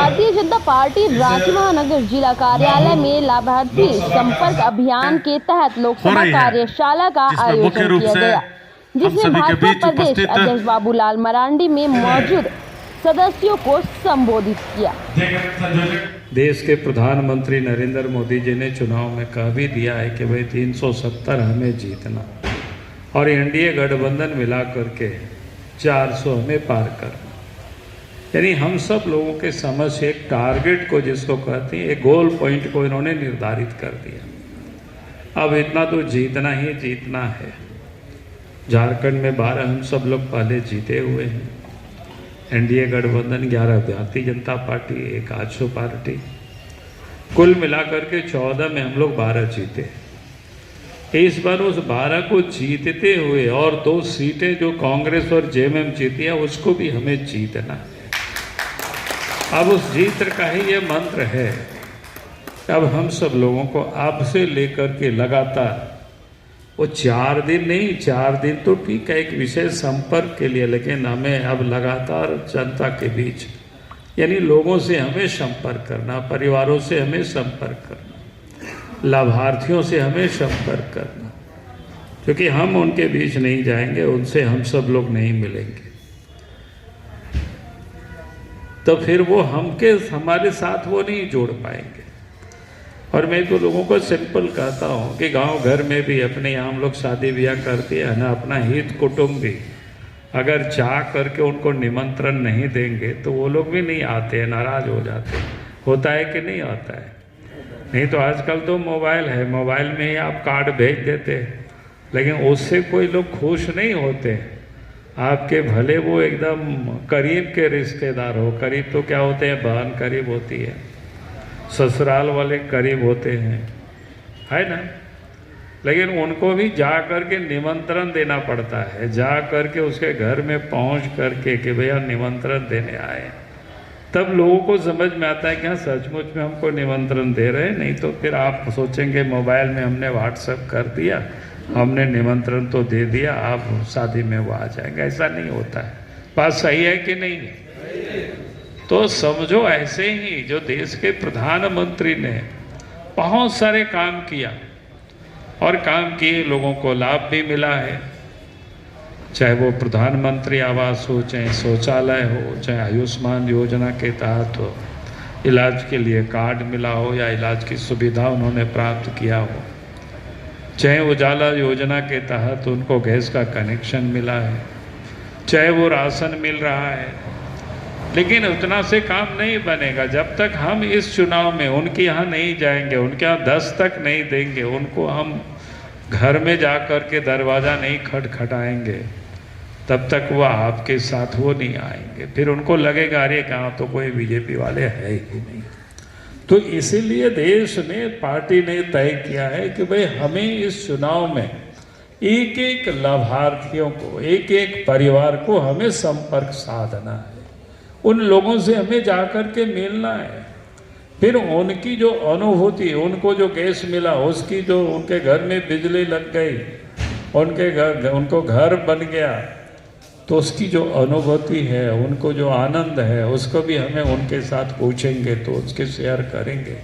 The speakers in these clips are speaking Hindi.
भारतीय जनता पार्टी रांची महानगर जिला कार्यालय में लाभार्थी संपर्क अभियान के तहत लोकसभा कार्यशाला का आयोजन किया गया, जिसमें भाजपा प्रदेश अध्यक्ष बाबूलाल मरांडी में मौजूद सदस्यों को संबोधित किया। देश के प्रधानमंत्री नरेंद्र मोदी जी ने चुनाव में कह भी दिया है कि भाई 370 हमें जीतना और एनडीए गठबंधन मिला करके 400 हमें पार करना। यानी हम सब लोगों के समझ एक टारगेट को, जिसको कहते हैं, एक गोल पॉइंट को इन्होंने निर्धारित कर दिया। अब इतना तो जीतना ही जीतना है। झारखंड में 12 हम सब लोग पहले जीते हुए हैं। एनडीए गठबंधन 11 भारतीय जनता पार्टी, एक आजसू पार्टी, कुल मिलाकर के 14 में हम लोग 12 जीते। इस बार उस 12 को जीतते हुए और 2 सीटें जो कांग्रेस और जेएमएम जीती है उसको भी हमें जीतना है। अब उस जीत का ही ये मंत्र है। अब हम सब लोगों को आपसे लेकर के लगातार वो 4 दिन नहीं, 4 दिन तो ठीक है एक विशेष संपर्क के लिए, लेकिन हमें अब लगातार जनता के बीच, यानी लोगों से हमें संपर्क करना, परिवारों से हमें संपर्क करना, लाभार्थियों से हमें संपर्क करना, क्योंकि हम उनके बीच नहीं जाएंगे, उनसे हम सब लोग नहीं मिलेंगे, तो फिर वो हमारे साथ वो नहीं जोड़ पाएंगे। और मैं तो लोगों को सिंपल कहता हूँ कि गांव घर में भी अपने यहाँ हम लोग शादी ब्याह करते हैं ना, अपना हित कुटुंब भी अगर चाह करके उनको निमंत्रण नहीं देंगे तो वो लोग भी नहीं आते हैं, नाराज हो जाते हैं। होता है कि नहीं होता है? नहीं तो आजकल तो मोबाइल है, मोबाइल में ही आप कार्ड भेज देते हैं, लेकिन उससे कोई लोग खुश नहीं होते। आपके भले वो एकदम करीब के रिश्तेदार हो, करीब तो क्या होते हैं, बहन करीब होती है, ससुराल वाले करीब होते हैं, है ना, लेकिन उनको भी जा करके निमंत्रण देना पड़ता है, जा करके उसके घर में पहुंच करके कि भैया निमंत्रण देने आए, तब लोगों को समझ में आता है कि हाँ सचमुच में हमको निमंत्रण दे रहे हैं। नहीं तो फिर आप सोचेंगे मोबाइल में हमने व्हाट्सएप कर दिया, हमने निमंत्रण तो दे दिया, आप शादी में वो आ जाएंगे। ऐसा नहीं होता है। बात सही है कि नहीं? तो समझो ऐसे ही जो देश के प्रधानमंत्री ने बहुत सारे काम किया और काम किए, लोगों को लाभ भी मिला है, चाहे वो प्रधानमंत्री आवास हो, चाहे शौचालय हो, चाहे आयुष्मान योजना के तहत हो, इलाज के लिए कार्ड मिला हो या इलाज की सुविधा उन्होंने प्राप्त किया हो, चाहे उजाला योजना के तहत उनको गैस का कनेक्शन मिला है, चाहे वो राशन मिल रहा है। लेकिन उतना से काम नहीं बनेगा जब तक हम इस चुनाव में उनके यहाँ नहीं जाएंगे, उनके यहाँ 10 तक नहीं देंगे, उनको हम घर में जा कर के दरवाज़ा नहीं खटखटाएंगे, तब तक वह आपके साथ वो नहीं आएंगे। फिर उनको लगेगा अरे कहाँ तो कोई बीजेपी वाले है ही नहीं। तो इसीलिए देश ने, पार्टी ने तय किया है कि भाई हमें इस चुनाव में एक एक लाभार्थियों को, एक एक परिवार को हमें संपर्क साधना है, उन लोगों से हमें जाकर के मिलना है, फिर उनकी जो अनुभूति, उनको जो गैस मिला, उसकी जो उनके घर में बिजली लग गई, उनको घर बन गया, तो उसकी जो अनुभूति है, उनको जो आनंद है, उसको भी हमें उनके साथ पूछेंगे तो उसके शेयर करेंगे,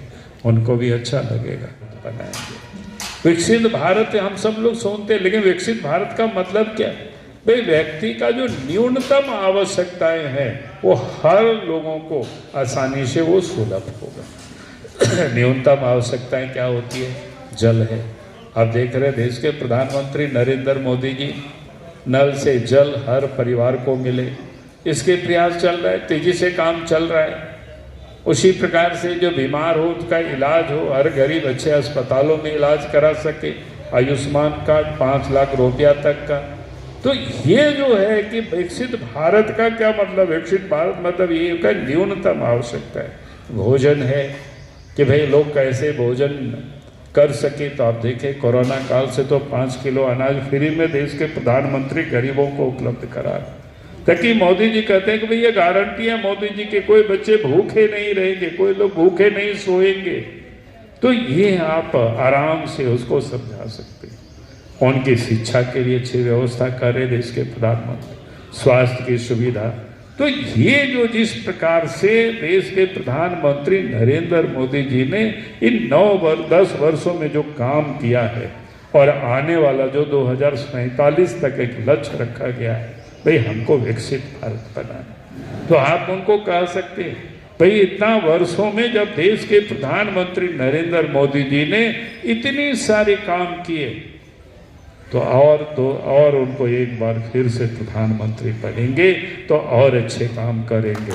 उनको भी अच्छा लगेगा, बनाएंगे। विकसित भारत हम सब लोग सुनते हैं, लेकिन विकसित भारत का मतलब क्या है? भाई व्यक्ति का जो न्यूनतम आवश्यकताएं हैं वो हर लोगों को आसानी से वो सुलभ होगा। न्यूनतम आवश्यकताएं क्या होती है? जल है। आप देख रहे हैं देश के प्रधानमंत्री नरेंद्र मोदी जी नल से जल हर परिवार को मिले, इसके प्रयास चल रहा है, तेजी से काम चल रहा है। उसी प्रकार से जो बीमार हो उसका इलाज हो, हर गरीब अच्छे अस्पतालों में इलाज करा सके, आयुष्मान कार्ड 5 लाख रुपया तक का। तो ये जो है कि विकसित भारत का क्या मतलब? विकसित भारत मतलब ये का न्यूनतम आवश्यकता है। भोजन है कि भाई लोग कैसे भोजन कर सके। तो आप देखें कोरोना काल से तो 5 किलो अनाज फ्री में देश के प्रधानमंत्री गरीबों को उपलब्ध करा, ताकि मोदी जी कहते हैं कि भाई ये गारंटी है मोदी जी के, कोई बच्चे भूखे नहीं रहेंगे, कोई लोग भूखे नहीं सोएंगे। तो ये आप आराम से उसको समझा सकते हैं। उनकी शिक्षा के लिए अच्छी व्यवस्था कर रहे देश के प्रधानमंत्री, स्वास्थ्य की सुविधा, तो ये जो जिस प्रकार से देश के प्रधानमंत्री नरेंद्र मोदी जी ने इन 10 वर्षों में जो काम किया है और आने वाला जो 2047 तक एक लक्ष्य रखा गया है, भाई हमको विकसित भारत बनाना, तो आप उनको कह सकते हैं भाई इतना वर्षों में जब देश के प्रधानमंत्री नरेंद्र मोदी जी ने इतनी सारे काम किए, तो और उनको एक बार फिर से प्रधानमंत्री बनेंगे तो और अच्छे काम करेंगे।